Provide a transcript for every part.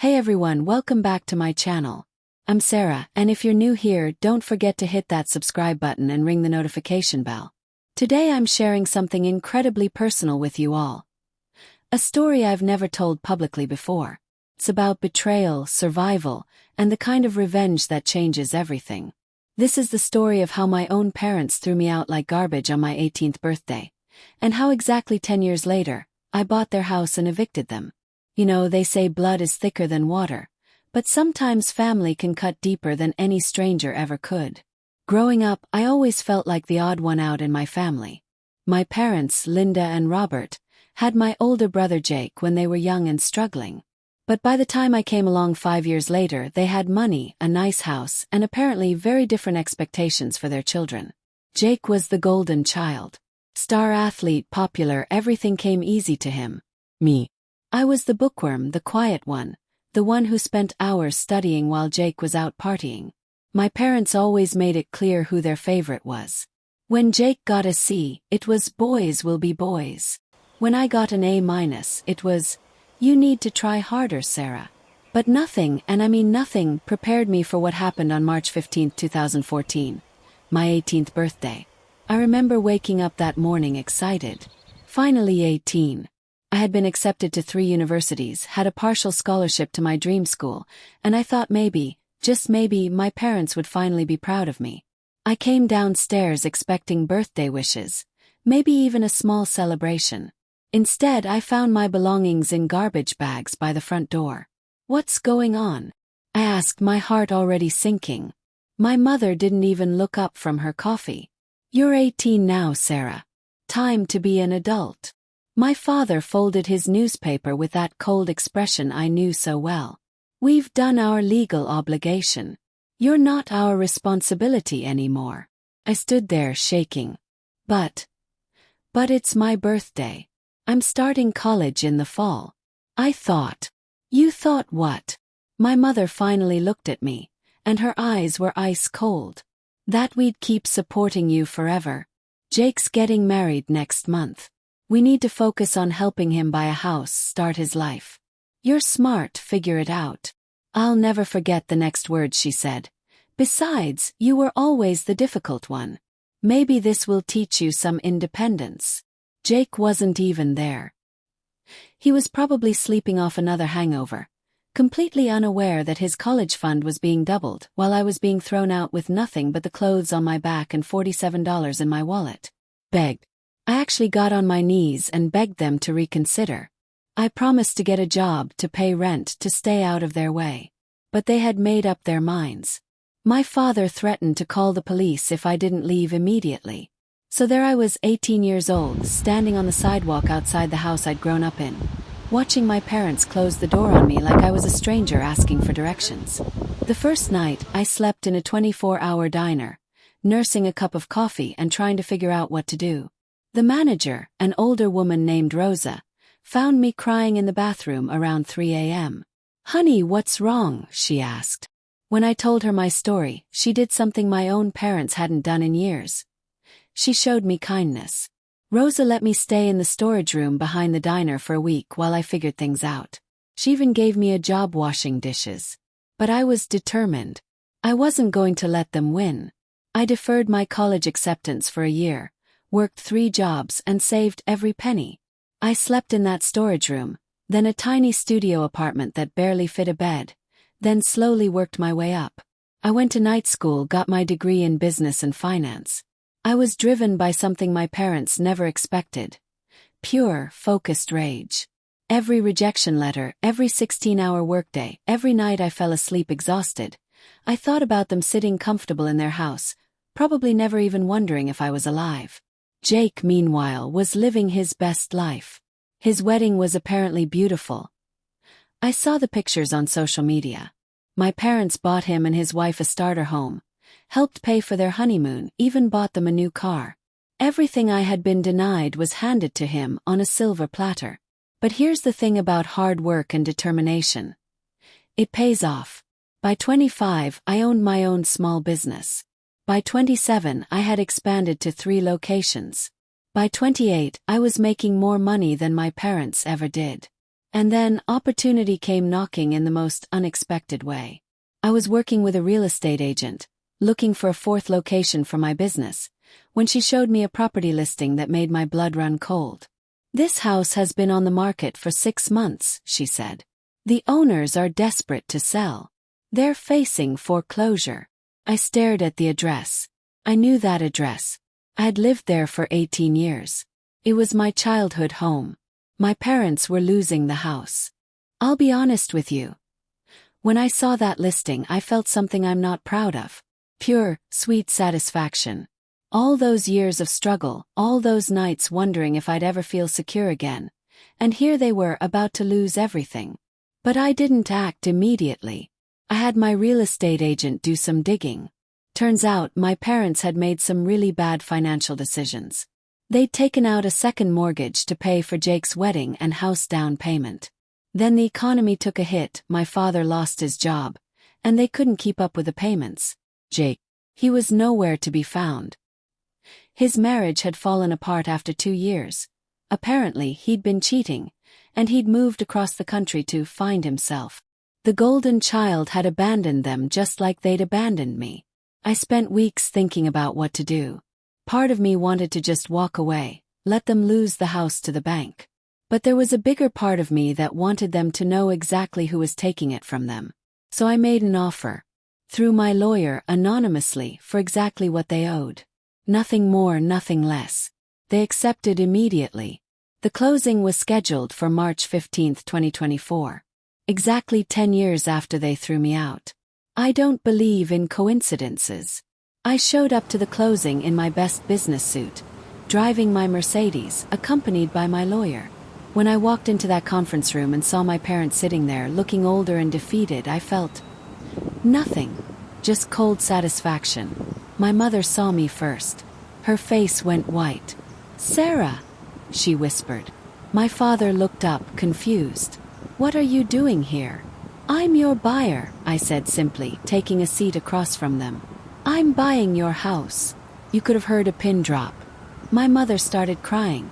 Hey everyone, welcome back to my channel. I'm Sarah, and if you're new here, don't forget to hit that subscribe button and ring the notification bell. Today I'm sharing something incredibly personal with you all. A story I've never told publicly before. It's about betrayal, survival, and the kind of revenge that changes everything. This is the story of how my own parents threw me out like garbage on my 18th birthday, and how exactly 10 years later, I bought their house and evicted them. You know, they say blood is thicker than water, but sometimes family can cut deeper than any stranger ever could. Growing up, I always felt like the odd one out in my family. My parents, Linda and Robert, had my older brother Jake when they were young and struggling. But by the time I came along 5 years later, they had money, a nice house, and apparently very different expectations for their children. Jake was the golden child. Star athlete, popular, everything came easy to him. Me. I was the bookworm, the quiet one, the one who spent hours studying while Jake was out partying. My parents always made it clear who their favorite was. When Jake got a C, it was boys will be boys. When I got an A-, it was, you need to try harder, Sarah. But nothing, and I mean nothing, prepared me for what happened on March 15, 2014, my 18th birthday. I remember waking up that morning excited. Finally 18. I had been accepted to 3 universities, had a partial scholarship to my dream school, and I thought maybe, just maybe, my parents would finally be proud of me. I came downstairs expecting birthday wishes, maybe even a small celebration. Instead, I found my belongings in garbage bags by the front door. What's going on? I asked, my heart already sinking. My mother didn't even look up from her coffee. You're 18 now, Sarah. Time to be an adult. My father folded his newspaper with that cold expression I knew so well. We've done our legal obligation. You're not our responsibility anymore. I stood there shaking. But it's my birthday. I'm starting college in the fall. I thought. You thought what? My mother finally looked at me, and her eyes were ice cold. That we'd keep supporting you forever. Jake's getting married next month. We need to focus on helping him buy a house, start his life. You're smart, figure it out. I'll never forget the next words she said. Besides, you were always the difficult one. Maybe this will teach you some independence. Jake wasn't even there. He was probably sleeping off another hangover, completely unaware that his college fund was being doubled while I was being thrown out with nothing but the clothes on my back and $47 in my wallet. Begged. I actually got on my knees and begged them to reconsider. I promised to get a job, to pay rent, to stay out of their way. But they had made up their minds. My father threatened to call the police if I didn't leave immediately. So there I was, 18 years old, standing on the sidewalk outside the house I'd grown up in, watching my parents close the door on me like I was a stranger asking for directions. The first night, I slept in a 24-hour diner, nursing a cup of coffee and trying to figure out what to do. The manager, an older woman named Rosa, found me crying in the bathroom around 3 a.m. Honey, what's wrong? She asked. When I told her my story, she did something my own parents hadn't done in years. She showed me kindness. Rosa let me stay in the storage room behind the diner for a week while I figured things out. She even gave me a job washing dishes. But I was determined. I wasn't going to let them win. I deferred my college acceptance for a year, worked 3 jobs and saved every penny. I slept in that storage room, then a tiny studio apartment that barely fit a bed, then slowly worked my way up. I went to night school, got my degree in business and finance. I was driven by something my parents never expected. Pure, focused rage. Every rejection letter, every 16-hour workday, every night I fell asleep exhausted. I thought about them sitting comfortable in their house, probably never even wondering if I was alive. Jake, meanwhile, was living his best life. His wedding was apparently beautiful. I saw the pictures on social media. My parents bought him and his wife a starter home, helped pay for their honeymoon, even bought them a new car. Everything I had been denied was handed to him on a silver platter. But here's the thing about hard work and determination. It pays off. By 25, I owned my own small business. By 27, I had expanded to 3 locations. By 28, I was making more money than my parents ever did. And then opportunity came knocking in the most unexpected way. I was working with a real estate agent, looking for a fourth location for my business, when she showed me a property listing that made my blood run cold. "This house has been on the market for 6 months," she said. "The owners are desperate to sell. They're facing foreclosure." I stared at the address. I knew that address. I had lived there for 18 years. It was my childhood home. My parents were losing the house. I'll be honest with you. When I saw that listing, I felt something I'm not proud of. Pure, sweet satisfaction. All those years of struggle, all those nights wondering if I'd ever feel secure again. And here they were about to lose everything. But I didn't act immediately. I had my real estate agent do some digging. Turns out my parents had made some really bad financial decisions. They'd taken out a second mortgage to pay for Jake's wedding and house down payment. Then the economy took a hit, my father lost his job, and they couldn't keep up with the payments. Jake, he was nowhere to be found. His marriage had fallen apart after 2 years. Apparently he'd been cheating, and he'd moved across the country to find himself. The golden child had abandoned them just like they'd abandoned me. I spent weeks thinking about what to do. Part of me wanted to just walk away, let them lose the house to the bank. But there was a bigger part of me that wanted them to know exactly who was taking it from them. So I made an offer. Through my lawyer, anonymously, for exactly what they owed. Nothing more, nothing less. They accepted immediately. The closing was scheduled for March 15, 2024. Exactly 10 years after they threw me out. I don't believe in coincidences. I showed up to the closing in my best business suit, driving my Mercedes, accompanied by my lawyer. When I walked into that conference room and saw my parents sitting there looking older and defeated, I felt nothing, just cold satisfaction. My mother saw me first. Her face went white. "Sarah," she whispered. My father looked up, confused. "What are you doing here?" "I'm your buyer," I said simply, taking a seat across from them. "I'm buying your house." You could have heard a pin drop. My mother started crying.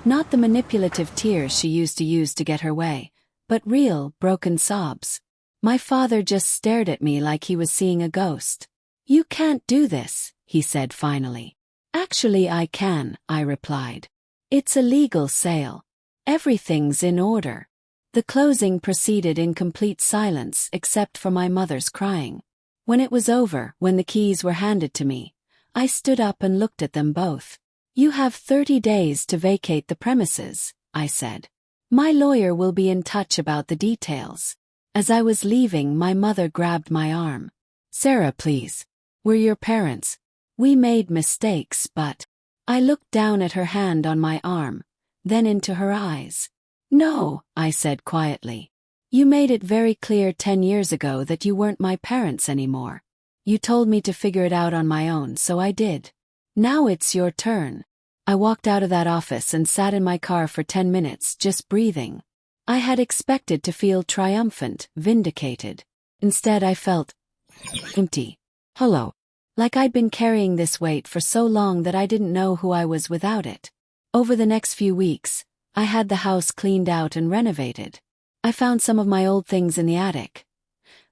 Not the manipulative tears she used to get her way, but real, broken sobs. My father just stared at me like he was seeing a ghost. "You can't do this," he said finally. "Actually I can," I replied. "It's a legal sale. Everything's in order." The closing proceeded in complete silence except for my mother's crying. When it was over, when the keys were handed to me, I stood up and looked at them both. "You have 30 days to vacate the premises," I said. "My lawyer will be in touch about the details." As I was leaving, my mother grabbed my arm. "Sarah, please. We're your parents. We made mistakes, but..." I looked down at her hand on my arm, then into her eyes. "No," I said quietly. "You made it very clear 10 years ago that you weren't my parents anymore. You told me to figure it out on my own, so I did. Now it's your turn." I walked out of that office and sat in my car for 10 minutes, just breathing. I had expected to feel triumphant, vindicated. Instead I felt empty. Hollow. Like I'd been carrying this weight for so long that I didn't know who I was without it. Over the next few weeks, I had the house cleaned out and renovated. I found some of my old things in the attic.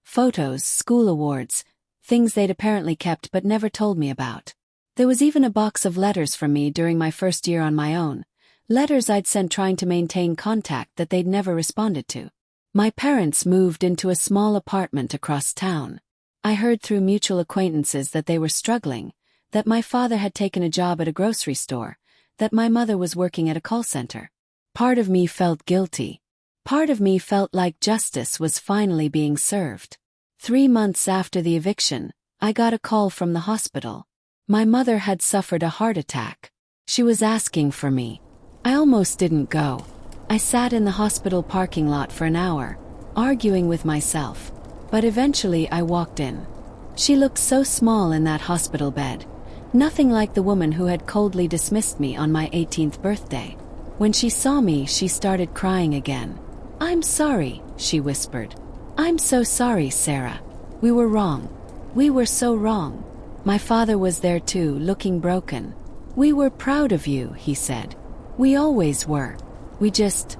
Photos, school awards, things they'd apparently kept but never told me about. There was even a box of letters from me during my first year on my own, letters I'd sent trying to maintain contact that they'd never responded to. My parents moved into a small apartment across town. I heard through mutual acquaintances that they were struggling, that my father had taken a job at a grocery store, that my mother was working at a call center. Part of me felt guilty. Part of me felt like justice was finally being served. 3 months after the eviction, I got a call from the hospital. My mother had suffered a heart attack. She was asking for me. I almost didn't go. I sat in the hospital parking lot for an hour, arguing with myself. But eventually I walked in. She looked so small in that hospital bed. Nothing like the woman who had coldly dismissed me on my 18th birthday. When she saw me, she started crying again. "I'm sorry," she whispered. "I'm so sorry, Sarah. We were wrong. We were so wrong." My father was there too, looking broken. "We were proud of you," he said. "We always were. We just..."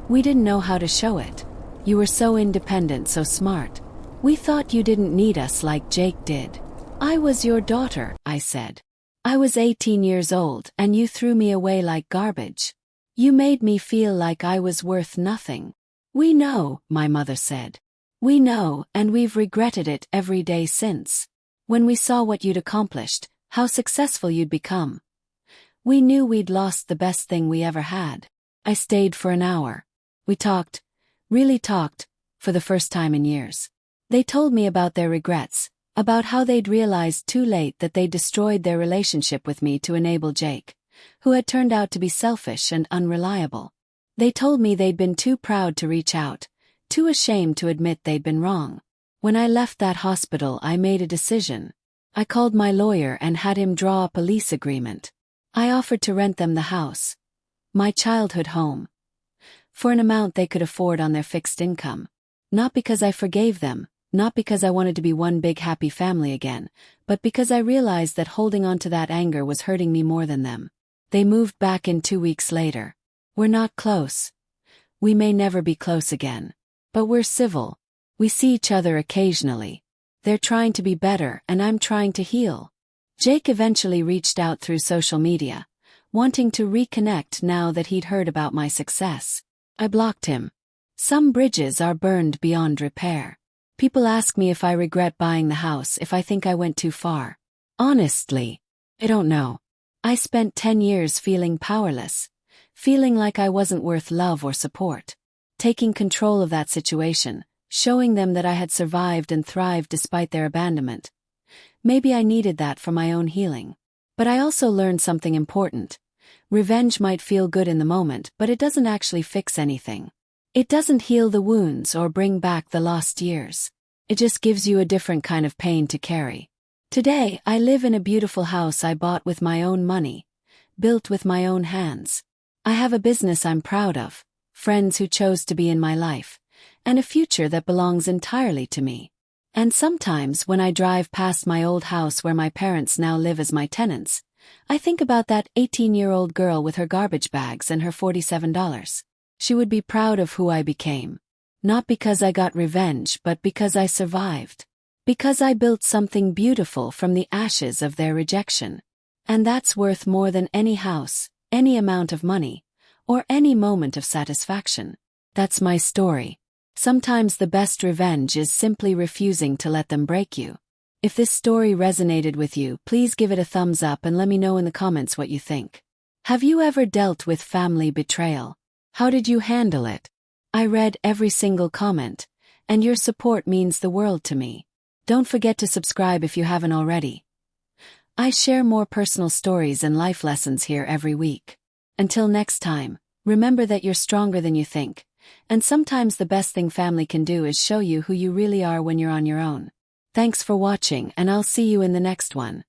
We didn't know how to show it. You were so independent, so smart. We thought you didn't need us like Jake did. I was your daughter, I said. I was 18 years old and you threw me away like garbage. You made me feel like I was worth nothing. We know, my mother said. We know, and we've regretted it every day since. When we saw what you'd accomplished, how successful you'd become, we knew we'd lost the best thing we ever had. I stayed for an hour. We talked, really talked, for the first time in years. They told me about their regrets, about how they'd realized too late that they'd destroyed their relationship with me to enable Jake, who had turned out to be selfish and unreliable. They told me they'd been too proud to reach out, too ashamed to admit they'd been wrong. When I left that hospital, I made a decision. I called my lawyer and had him draw up a lease agreement. I offered to rent them the house, my childhood home, for an amount they could afford on their fixed income. Not because I forgave them, not because I wanted to be one big happy family again, but because I realized that holding on to that anger was hurting me more than them. They moved back in 2 weeks later. We're not close. We may never be close again. But we're civil. We see each other occasionally. They're trying to be better and I'm trying to heal. Jake eventually reached out through social media, wanting to reconnect now that he'd heard about my success. I blocked him. Some bridges are burned beyond repair. People ask me if I regret buying the house, if I think I went too far. Honestly, I don't know. I spent 10 years feeling powerless, feeling like I wasn't worth love or support. Taking control of that situation, showing them that I had survived and thrived despite their abandonment. Maybe I needed that for my own healing. But I also learned something important. Revenge might feel good in the moment, but it doesn't actually fix anything. It doesn't heal the wounds or bring back the lost years. It just gives you a different kind of pain to carry. Today, I live in a beautiful house I bought with my own money, built with my own hands. I have a business I'm proud of, friends who chose to be in my life, and a future that belongs entirely to me. And sometimes when I drive past my old house where my parents now live as my tenants, I think about that 18-year-old girl with her garbage bags and her $47. She would be proud of who I became. Not because I got revenge, but because I survived. Because I built something beautiful from the ashes of their rejection. And that's worth more than any house, any amount of money, or any moment of satisfaction. That's my story. Sometimes the best revenge is simply refusing to let them break you. If this story resonated with you, please give it a thumbs up and let me know in the comments what you think. Have you ever dealt with family betrayal? How did you handle it? I read every single comment, and your support means the world to me. Don't forget to subscribe if you haven't already. I share more personal stories and life lessons here every week. Until next time, remember that you're stronger than you think, and sometimes the best thing family can do is show you who you really are when you're on your own. Thanks for watching, and I'll see you in the next one.